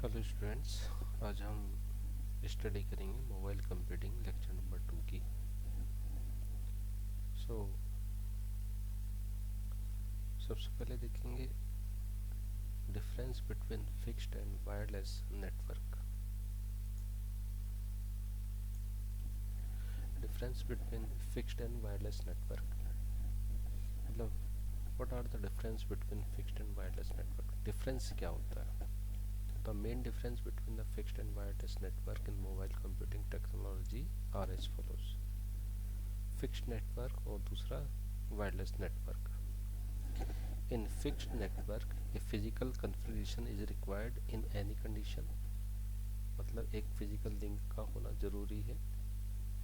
Hello students, आज हम study करेंगे मोबाइल कंप्यूटिंग लेक्चर नंबर 2 की। सो सबसे पहले देखेंगे difference between fixed and wireless network. Difference between fixed and wireless network मतलब what are the difference between fixed and wireless network. Difference क्या होता है? The main difference between the fixed and wireless network in mobile computing technology are as follows. Fixed network और दूसरा wireless network. In fixed network, a physical configuration is required in any condition, मतलब एक physical link का होना जरूरी है।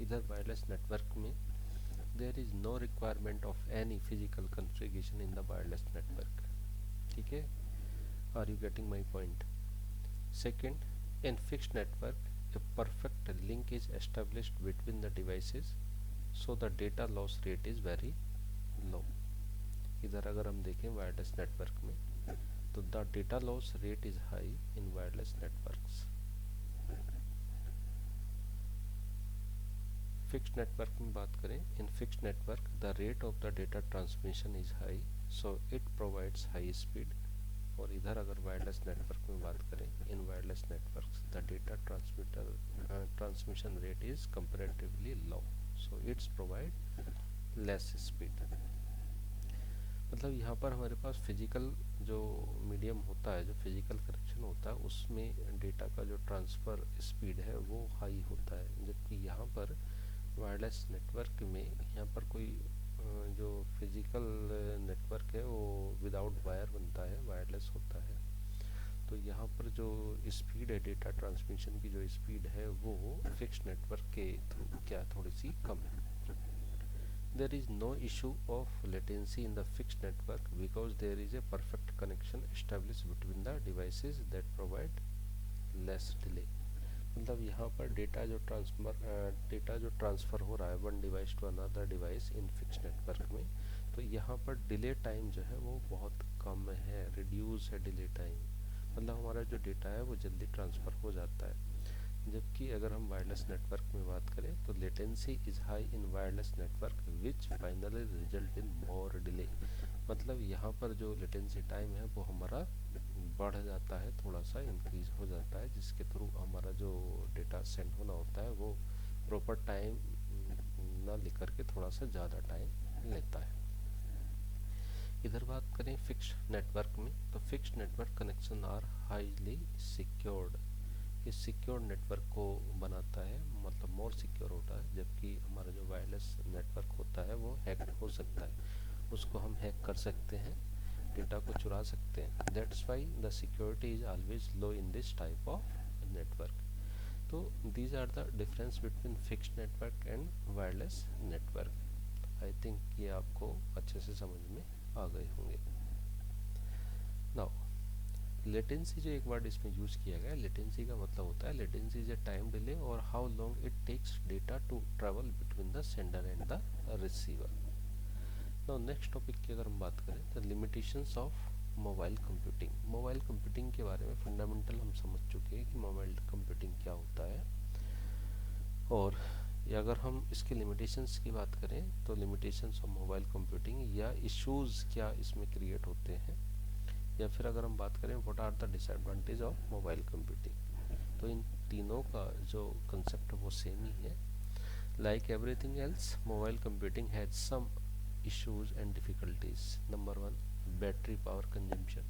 इधर wireless network में there is no requirement of any physical configuration in the wireless network. ठीक है, are you getting my point? Second, in fixed network a perfect link is established between the devices, so the data loss rate is very low. इधर अगर हम देखें wireless network में तो the data loss rate is high in wireless networks. Fixed network में बात करें, in fixed network the rate of the data transmission is high, so it provides high speed. और इधर अगर वायरलेस नेटवर्क में बात करें, इन wireless networks the data transmission rate is comparatively low, so it's provide less speed. मतलब यहाँ पर हमारे पास फिजिकल जो मीडियम होता है, जो फिजिकल कनेक्शन होता है, उसमें डेटा का जो ट्रांसफ़र स्पीड है वो हाई होता है, जबकि यहाँ पर वायरलेस नेटवर्क में यहाँ पर कोई जो फिजिकल नेटवर्क है वो विदाउट वायर बनता है, वायरलेस होता है। तो यहाँ पर जो स्पीड है, डेटा ट्रांसमिशन की जो स्पीड है वो फिक्स्ड नेटवर्क के थ्रू क्या थोड़ी सी कम है। There is no issue of latency in the fixed network because there is a perfect connection established between the devices that provide less delay। मतलब यहाँ पर डेटा जो ट्रांसफ़र हो रहा है one device to another device in fixed network में, तो यहाँ पर डिले टाइम जो है वो बहुत कम है, रिड्यूस है डिले टाइम। मतलब हमारा जो डेटा है वो जल्दी ट्रांसफ़र हो जाता है। जबकि अगर हम वायरलेस नेटवर्क में बात करें तो latency is high in wireless network which finally result in more delay. मतलब यहाँ पर जो लेटेंसी टाइम है वो हमारा बढ़ जाता है, थोड़ा सा इंक्रीज हो जाता है, जिसके थ्रू हमारा जो डेटा सेंड होना होता है वो प्रॉपर टाइम ना लेकर के थोड़ा सा ज़्यादा टाइम लेता है। इधर बात करें फिक्स्ड नेटवर्क में, तो fixed network connection are highly secured. ये सिक्योर नेटवर्क को बनाता है, मतलब मोर सिक्योर होता है, जबकि हमारा जो वायरलेस नेटवर्क होता है वो हैक हो सकता है, उसको हम हैक कर सकते हैं, डेटा को चुरा सकते हैं। That's why the security is always low in this type of network. तो these are the difference between fixed network and wireless network. I think ये आपको अच्छे से समझ में आ गए होंगे। नाउ लेटेंसी जो एक वर्ड इसमें यूज किया गया है, लेटेंसी का मतलब होता है latency is a time delay और how long it takes data to travel between the sender and the receiver. Now next topic की अगर हम बात करें तो limitations of mobile computing. Mobile computing के बारे में फंडामेंटल हम समझ चुके हैं कि मोबाइल कंप्यूटिंग क्या होता है, और अगर हम इसके लिमिटेशंस की बात करें तो लिमिटेशंस ऑफ मोबाइल कंप्यूटिंग या इश्यूज क्या इसमें क्रिएट होते हैं, या फिर अगर हम बात करें what are the disadvantage of mobile computing, तो इन तीनों का जो कंसेप्ट है वो सेम ही है। Like everything else, mobile computing has some issues and difficulties. Number 1, battery power consumption.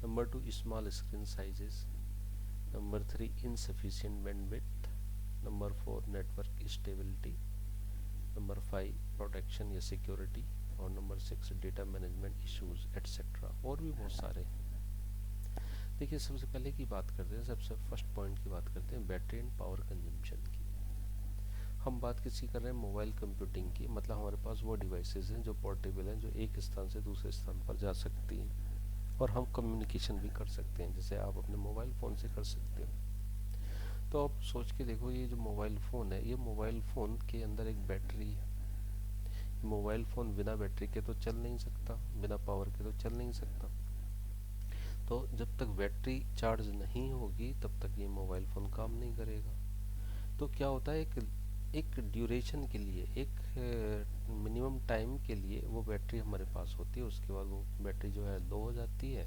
Number 2, small screen sizes. Number 3, insufficient bandwidth। नंबर 4, नेटवर्क स्टेबिलिटी। नंबर 5, प्रोटेक्शन या सिक्योरिटी। और number 6, data management issues etcetera, और भी बहुत सारे हैं। देखिए सबसे पहले की बात करते हैं, सबसे फर्स्ट पॉइंट की बात करते हैं बैटरी एंड पावर कंजम्पशन की। हम बात किसकी कर रहे हैं? मोबाइल कंप्यूटिंग की। मतलब हमारे पास वो डिवाइसेस हैं जो पोर्टेबल हैं, जो एक स्थान से दूसरे स्थान पर जा सकती हैं और हम कम्युनिकेशन भी कर सकते हैं, जैसे आप अपने मोबाइल फ़ोन से कर सकते हो। तो आप सोच के देखो, ये जो मोबाइल फ़ोन है, ये मोबाइल फ़ोन के अंदर एक बैटरी है। मोबाइल फ़ोन बिना बैटरी के तो चल नहीं सकता, बिना पावर के तो चल नहीं सकता। तो जब तक बैटरी चार्ज नहीं होगी तब तक ये मोबाइल फ़ोन काम नहीं करेगा। तो क्या होता है, एक ड्यूरेशन के लिए, एक मिनिमम टाइम के लिए वो बैटरी हमारे पास होती है, उसके बाद वो बैटरी जो है लो हो जाती है,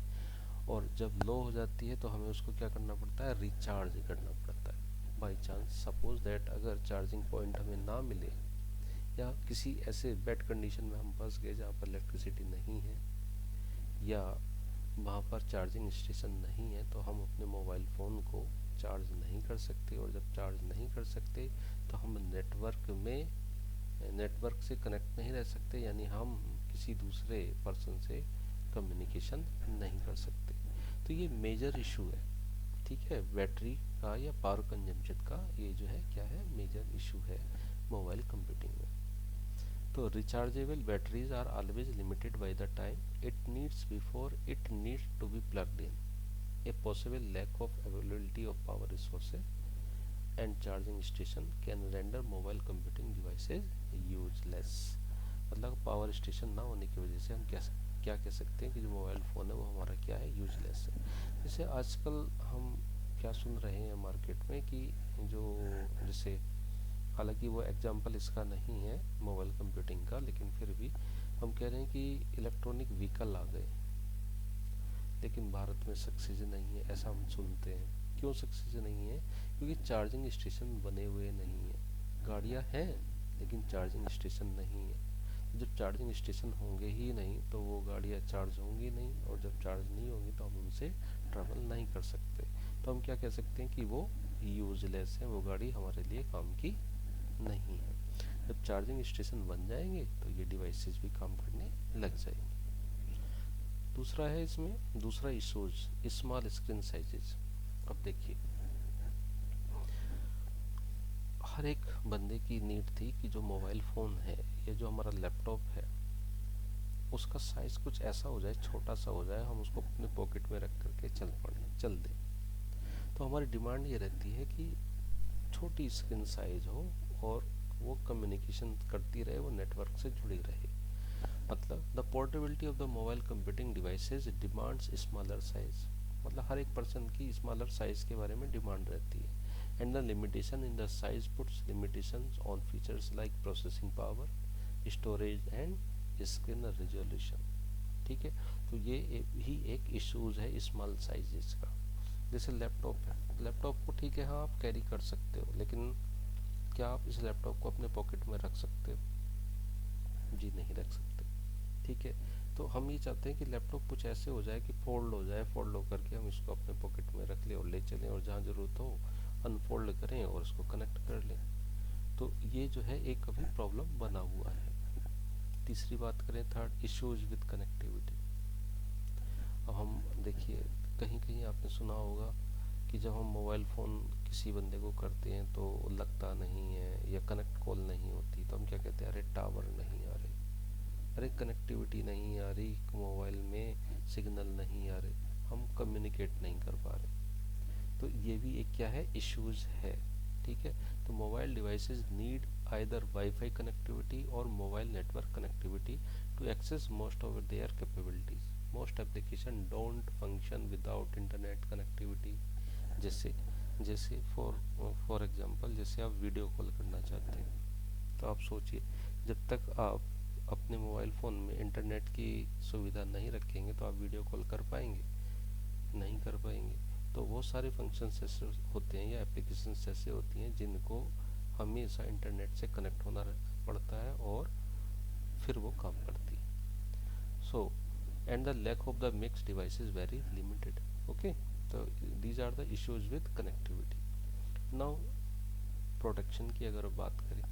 और जब लो हो जाती है तो हमें उसको क्या करना पड़ता है, रिचार्ज करना पड़ता है। बाई चांस सपोज दैट अगर चार्जिंग पॉइंट हमें ना मिले, या किसी ऐसे बैड कंडीशन में हम फंस गए जहाँ पर इलेक्ट्रिसिटी नहीं है या वहाँ पर चार्जिंग स्टेशन नहीं है, तो हम अपने मोबाइल फ़ोन को चार्ज नहीं कर सकते, और जब चार्ज नहीं कर सकते तो हम नेटवर्क से कनेक्ट नहीं रह सकते, यानी हम किसी दूसरे पर्सन से कम्युनिकेशन नहीं कर सकते। तो ये मेजर इशू है, ठीक है, बैटरी का या पावर कंजम्पशन का ये जो है क्या है, मेजर इशू है मोबाइल कंप्यूटिंग में। तो rechargeable batteries are always limited by the time it needs before it needs to be plugged in, a possible lack of availability of power resources and charging station can render mobile computing devices useless. मतलब power station ना होने की वजह से हम क्या कह सकते हैं कि जो मोबाइल फ़ोन है वो हमारा क्या है, यूजलेस है। जैसे आजकल हम क्या सुन रहे हैं मार्केट में कि जो जैसे, हालांकि वो एग्जांपल इसका नहीं है मोबाइल कंप्यूटिंग का, लेकिन फिर भी हम कह रहे हैं कि इलेक्ट्रॉनिक व्हीकल आ गए, लेकिन भारत में सक्सेस नहीं है, ऐसा हम सुनते हैं। क्यों सक्सेस नहीं है? क्योंकि चार्जिंग स्टेशन बने हुए नहीं है। गाड़ियां हैं लेकिन चार्जिंग स्टेशन नहीं है। जब चार्जिंग स्टेशन होंगे ही नहीं तो वो गाड़ियां चार्ज होंगी नहीं, और जब चार्ज नहीं होंगी तो हम उनसे ट्रैवल नहीं कर सकते। तो हम क्या कह सकते हैं कि वो यूजलेस है, वो गाड़ी हमारे लिए काम की नहीं है। जब चार्जिंग स्टेशन बन जाएंगे तो ये डिवाइसेस भी काम करने लग जाएंगे। दूसरा है इसमें, दूसरा इशूज स्मॉल स्क्रीन साइजेज। अब देखिए, हर एक बंदे की नीड थी कि जो मोबाइल फ़ोन है या जो हमारा लैपटॉप है उसका साइज़ कुछ ऐसा हो जाए, छोटा सा हो जाए, हम उसको अपने पॉकेट में रख करके चल दें। तो हमारी डिमांड ये रहती है कि छोटी स्क्रीन साइज हो और वो कम्युनिकेशन करती रहे, वो नेटवर्क से जुड़ी रहे। मतलब the portability of the mobile computing devices demands smaller size. मतलब हर एक पर्सन की स्मॉलर साइज के बारे में डिमांड रहती है। And the limitation in the size puts limitations on features like processing power, storage and screen resolution. ठीक है, तो ये भी एक इशूज है स्मॉल साइजेस का। जैसे लैपटॉप है, लैपटॉप को ठीक है हाँ आप कैरी कर सकते हो, लेकिन क्या आप इस लैपटॉप को अपने पॉकेट में रख सकते हो? जी नहीं रख सकते। ठीक है, तो हम ये चाहते हैं कि लैपटॉप कुछ ऐसे हो जाए कि फोल्ड हो जाए, फोल्ड होकर के हम इसको अपने पॉकेट में रख लें और ले चलें, और जहाँ ज़रूरत हो अनफोल्ड करें और इसको कनेक्ट कर लें। तो ये जो है एक अभी प्रॉब्लम बना हुआ है। तीसरी बात करें, थर्ड इश्यूज विद कनेक्टिविटी। अब हम देखिए, कहीं कहीं आपने सुना होगा कि जब हम मोबाइल फ़ोन किसी बंदे को करते हैं तो लगता नहीं है या कनेक्ट कॉल नहीं होती, तो हम क्या कहते हैं, अरे टावर नहीं आ रहे, अरे कनेक्टिविटी नहीं आ रही, मोबाइल में सिग्नल नहीं आ रहे, हम कम्युनिकेट नहीं कर पा रहे। तो ये भी एक क्या है, इश्यूज है। ठीक है, तो mobile devices need either wifi connectivity और mobile network connectivity to access most of their capabilities. Most application don't function without internet connectivity. जैसे जैसे फॉर एग्जांपल, जैसे आप वीडियो कॉल करना चाहते हैं, तो आप सोचिए, जब तक आप अपने मोबाइल फ़ोन में इंटरनेट की सुविधा नहीं रखेंगे तो आप वीडियो कॉल कर पाएंगे? नहीं कर पाएंगे। तो वो सारे फंक्शंस ऐसे होते हैं या एप्लीकेशंस ऐसे होती हैं जिनको हमेशा इंटरनेट से कनेक्ट होना पड़ता है और फिर वो काम करती है। So and the lack of the mix device is very limited. Okay, तो these are the issues with connectivity. Now protection की अगर बात करें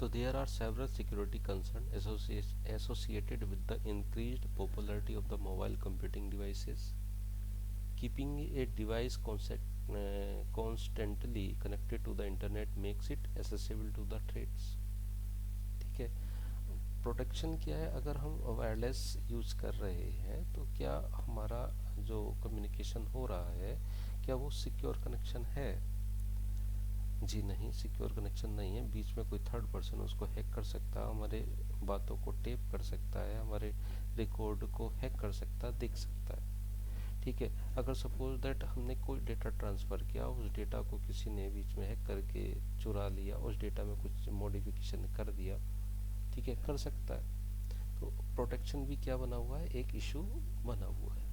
तो there are several security concerns associated with the increased popularity of the mobile computing devices. Keeping a device constantly connected to the internet makes it accessible to the threats. ठीक है, protection क्या है, अगर हम वायरलेस यूज़ कर रहे हैं तो क्या हमारा जो कम्युनिकेशन हो रहा है क्या वो सिक्योर कनेक्शन है? जी नहीं, सिक्योर कनेक्शन नहीं है। बीच में कोई थर्ड पर्सन उसको हैक कर सकता है, हमारे बातों को टेप कर सकता है, हमारे रिकॉर्ड को हैक कर सकता है, देख सकता है। ठीक है। अगर सपोज दैट हमने कोई डेटा ट्रांसफ़र किया, उस डेटा को किसी ने बीच में हैक करके चुरा लिया, उस डेटा में कुछ मॉडिफिकेशन कर दिया, ठीक है, कर सकता है। तो प्रोटेक्शन भी क्या बना हुआ है, एक इशू बना हुआ है,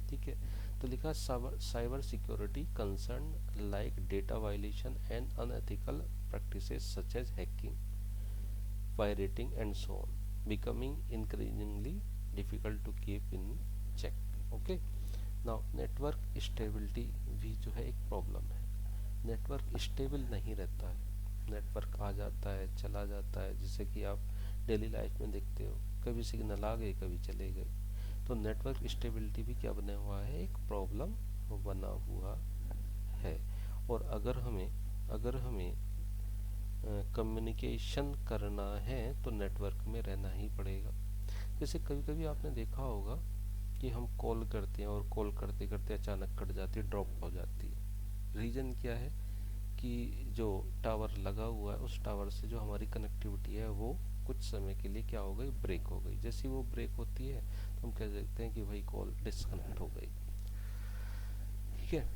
ठीक है। तो लिखा cyber security concern like data violation and unethical practices such as hacking, pirating and so on, becoming increasingly difficult to keep in check. Okay, now network stability भी जो है एक प्रॉब्लम है। नेटवर्क स्टेबल नहीं रहता है, नेटवर्क आ जाता है चला जाता है, जैसे कि आप डेली लाइफ में देखते हो, कभी सिग्नल आ गए कभी चले गए। तो नेटवर्क स्टेबिलिटी भी क्या बना हुआ है, एक प्रॉब्लम बना हुआ है। और अगर हमें कम्युनिकेशन करना है तो नेटवर्क में रहना ही पड़ेगा। जैसे कभी कभी आपने देखा होगा कि हम कॉल करते हैं और कॉल करते करते अचानक कट जाती है, ड्रॉप हो जाती है। रीज़न क्या है कि जो टावर लगा हुआ है उस टावर से जो हमारी कनेक्टिविटी है वो कुछ समय के लिए क्या हो गई, ब्रेक हो गई। जैसी वो ब्रेक होती है तो हम कह सकते हैं कि भाई कॉल डिस्कनेक्ट हो गई, ठीक है,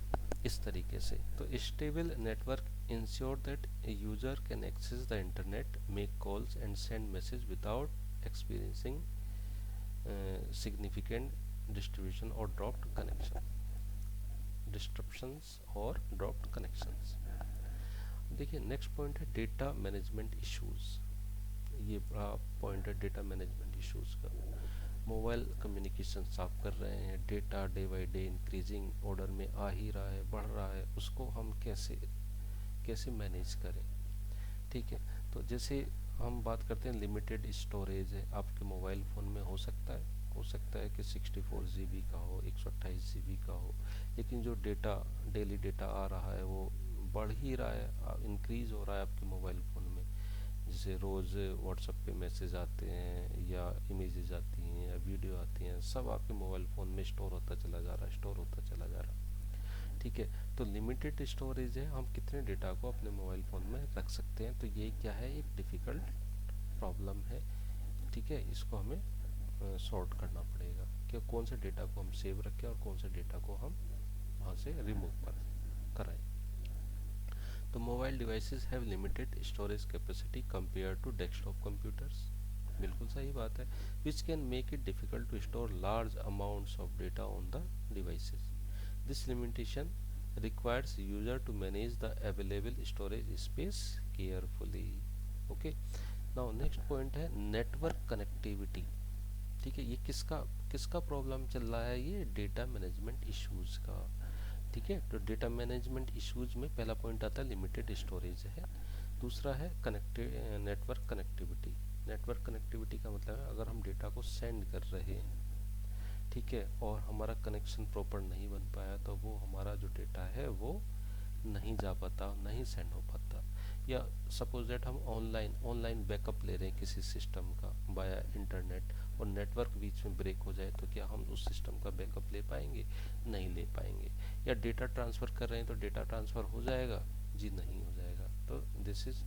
इस तरीके से। तो stable network ensure that a user can access the internet, make calls and send message without experiencing significant distribution or dropped connection disruptions और dropped connections। देखिए नेक्स्ट पॉइंट है डेटा मैनेजमेंट इश्यूज। ये बड़ा पॉइंट है data management issues का। Mobile communication आप कर रहे हैं, data day by day increasing order में आ ही रहा है, बढ़ रहा है, उसको हम कैसे कैसे मैनेज करें, ठीक है। तो जैसे हम बात करते हैं लिमिटेड स्टोरेज है आपके मोबाइल फ़ोन में, हो सकता है कि 64 GB का हो, 128 GB का हो, लेकिन जो डेटा डेली डेटा आ रहा है वो बढ़ ही रहा है, इंक्रीज़ हो रहा है आपके मोबाइल फ़ोन में। जैसे रोज़ व्हाट्सएप पे मैसेज आते हैं या इमेजेस आती हैं या वीडियो आती हैं, सब आपके मोबाइल फ़ोन में स्टोर होता चला जा रहा है, स्टोर होता चला जा रहा है, ठीक है। तो लिमिटेड स्टोरेज है, हम कितने डेटा को अपने मोबाइल फ़ोन में रख सकते हैं, तो ये क्या है, एक डिफ़िकल्ट प्रॉब्लम है, ठीक है। इसको हमें सॉर्ट करना पड़ेगा कि कौन से डेटा को हम सेव रखें और कौन से डेटा को हम वहाँ से रिमूव कराएं। तो mobile devices have limited storage capacity compare to desktop computers, बिल्कुल सही बात है, which can make it difficult to store large amounts of data on the devices. This limitation requires user to manage the available storage space carefully. Okay, now next point है network connectivity, ठीक है। ये किसका किसका problem चल रहा है, ये डेटा मैनेजमेंट इश्यूज का, ठीक है। तो डेटा मैनेजमेंट इश्यूज में पहला पॉइंट आता है लिमिटेड स्टोरेज है, दूसरा है नेटवर्क कनेक्टिविटी। नेटवर्क कनेक्टिविटी का मतलब है अगर हम डेटा को सेंड कर रहे हैं, ठीक है, और हमारा कनेक्शन प्रॉपर नहीं बन पाया तो वो हमारा जो डेटा है वो नहीं जा पाता, नहीं सेंड हो पाता। या सपोज दैट हम ऑनलाइन बैकअप ले रहे हैं किसी सिस्टम का बाया इंटरनेट और नेटवर्क बीच में ब्रेक हो जाए तो क्या हम उस सिस्टम का बैकअप ले पाएंगे, नहीं ले पाएंगे। या डेटा ट्रांसफ़र कर रहे हैं तो डेटा ट्रांसफ़र हो जाएगा, जी नहीं हो जाएगा। तो this is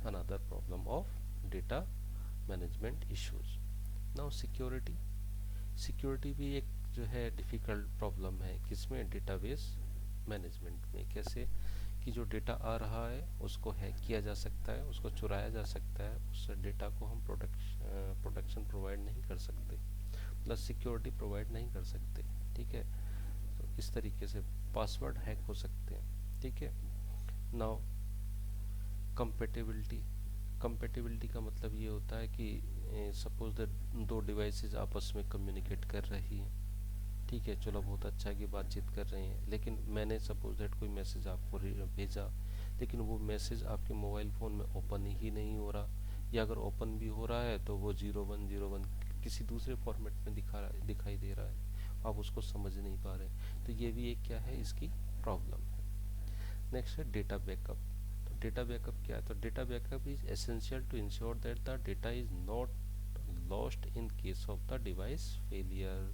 another problem of data management issues. Now security, security भी एक जो है डिफ़िकल्ट प्रॉब्लम है, किसमें, डेटाबेस मैनेजमेंट में। कैसे कि जो डेटा आ रहा है उसको हैक किया जा सकता है, उसको चुराया जा सकता है, उस डेटा को हम प्रोटेक्शन प्रोवाइड नहीं कर सकते, प्लस सिक्योरिटी प्रोवाइड नहीं कर सकते, ठीक है। तो इस तरीके से पासवर्ड हैक हो सकते हैं, ठीक है। नाउ कंपेटेबिलिटी, कंपेटेबिलिटी का मतलब ये होता है कि सपोज दैट दो डिवाइसेस आपस में कम्युनिकेट कर रही हैं, ठीक है, चलो बहुत अच्छा है कि बातचीत कर रहे हैं, लेकिन मैंने सपोज दैट कोई मैसेज आपको भेजा, लेकिन वो मैसेज आपके मोबाइल फ़ोन में ओपन ही नहीं हो रहा, या अगर ओपन भी हो रहा है तो वो 0101 किसी दूसरे फॉर्मेट में दिखाई दे रहा है, आप उसको समझ नहीं पा रहे। तो ये भी एक क्या है, इसकी प्रॉब्लम है। नेक्स्ट है डेटा बैकअप। तो डेटा बैकअप क्या है, तो data backup is essential to ensure that the data is not lost in case of the device failure,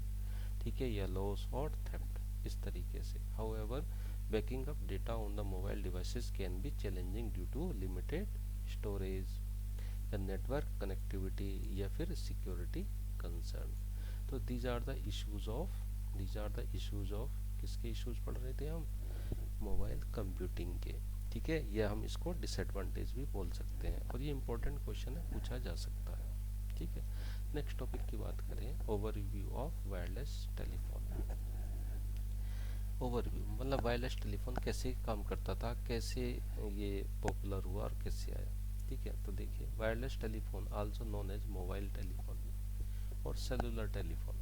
ठीक है, या लॉस और थेफ्ट, इस तरीके से। However backing up data on the mobile devices can be challenging due to limited storage या network connectivity या फिर security concern. तो these are the issues of these are the issues of, किसके issues पढ़ रहे थे हम, मोबाइल कंप्यूटिंग के। ठीक है, या हम इसको डिसएडवांटेज भी बोल सकते हैं, और ये इंपॉर्टेंट क्वेश्चन है, पूछा जा सकता है। ठीक है, नेक्स्ट टॉपिक की बात करें, overview of wireless telephone. Overview मतलब वायरलेस टेलीफोन कैसे काम करता था, कैसे ये पॉपुलर हुआ और कैसे आया। ठीक है, तो देखिए, wireless telephone also known as mobile telephone और cellular telephone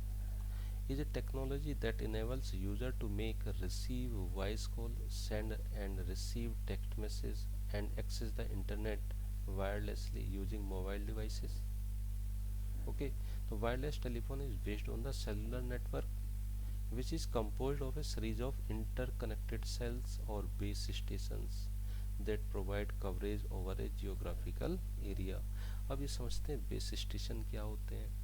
is a technology that enables user to make, receive voice call, send and receive text message and access the internet wirelessly using mobile devices. Okay, so wireless telephone is based on the cellular network, which is composed of a series of interconnected cells or base stations that provide coverage over a geographical area. अब ये समझते हैं base station क्या होते हैं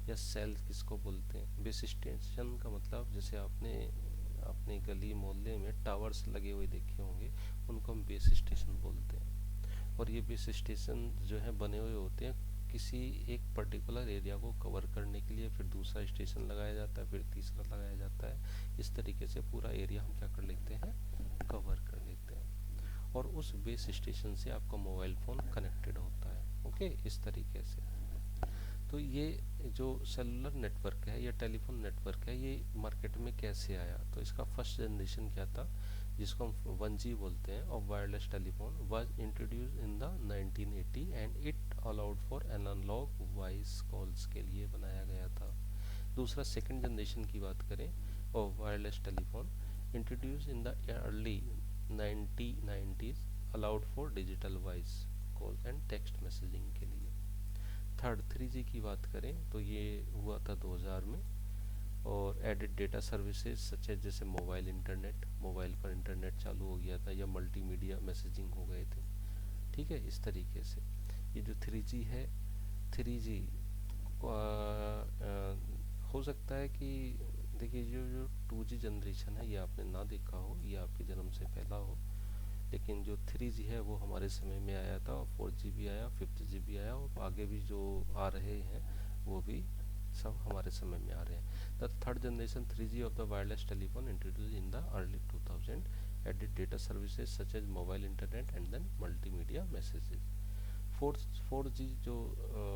या cell किसको बोलते हैं। बेस स्टेशन का मतलब, जैसे आपने अपने गली मोहल्ले में टावर्स लगे हुए देखे होंगे, उनको हम बेस स्टेशन बोलते हैं। और ये बेस स्टेशन जो है बने हुए होते हैं किसी एक पर्टिकुलर एरिया को कवर करने के लिए, फिर दूसरा स्टेशन लगाया जाता है, फिर तीसरा लगाया जाता है। इस तरीके से पूरा एरिया हम क्या कर लेते हैं, कवर कर लेते हैं, और उस बेस स्टेशन से आपका मोबाइल फ़ोन कनेक्टेड होता है। ओके, इस तरीके से। तो ये जो सेलुलर नेटवर्क है या टेलीफोन नेटवर्क है, ये मार्केट में कैसे आया, तो इसका फर्स्ट जनरेशन क्या था, जिसको हम 1G बोलते हैं, और wireless telephone was introduced in the 1980 and it allowed for analogue voice calls के लिए बनाया गया था। दूसरा सेकंड जनरेशन की बात करें और wireless telephone introduce in the early 1990s allowed for digital voice call and text messaging के लिए। थर्ड 3G की बात करें तो ये हुआ था 2000 में, और एडेड डेटा सर्विसेज सच है, जैसे मोबाइल इंटरनेट, मोबाइल पर इंटरनेट चालू हो गया था, या मल्टीमीडिया मैसेजिंग हो गए थे। ठीक है, इस तरीके से ये जो 3G है, 3G हो सकता है कि, देखिए जो 2G जनरेशन है ये आपने ना देखा हो, ये आपके जन्म से पहला हो, लेकिन जो 3G है वो हमारे समय में आया था, और 4G भी आया, 5G भी आया, और आगे भी जो आ रहे हैं वो भी सब हमारे समय में आ रहे हैं। The third generation 3G of the wireless telephone introduce in the early 2000 added data services such as mobile internet and then multimedia messages. Four G जो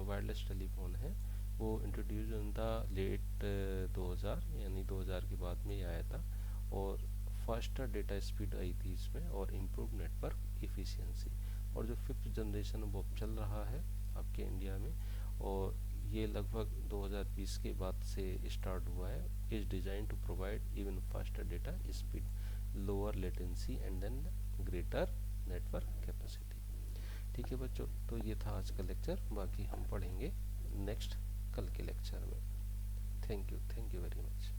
वायरलेस टेलीफोन है वो इंट्रोड्यूस इन द लेट 2000, यानी 2000 के बाद में ही आया था, और फास्टर डेटा स्पीड आई थी इसमें, और इम्प्रूव नेटवर्क इफ़िशियंसी। और जो फिफ्थ जनरेशन वो अब चल रहा है आपके इंडिया में, और ये लगभग 2020 के बाद से स्टार्ट हुआ है, is design to provide even faster data speed, lower latency and then greater network capacity. ठीक है बच्चों, तो ये था आज का लेक्चर, बाकी हम पढ़ेंगे नेक्स्ट कल के लेक्चर में। Thank you very much.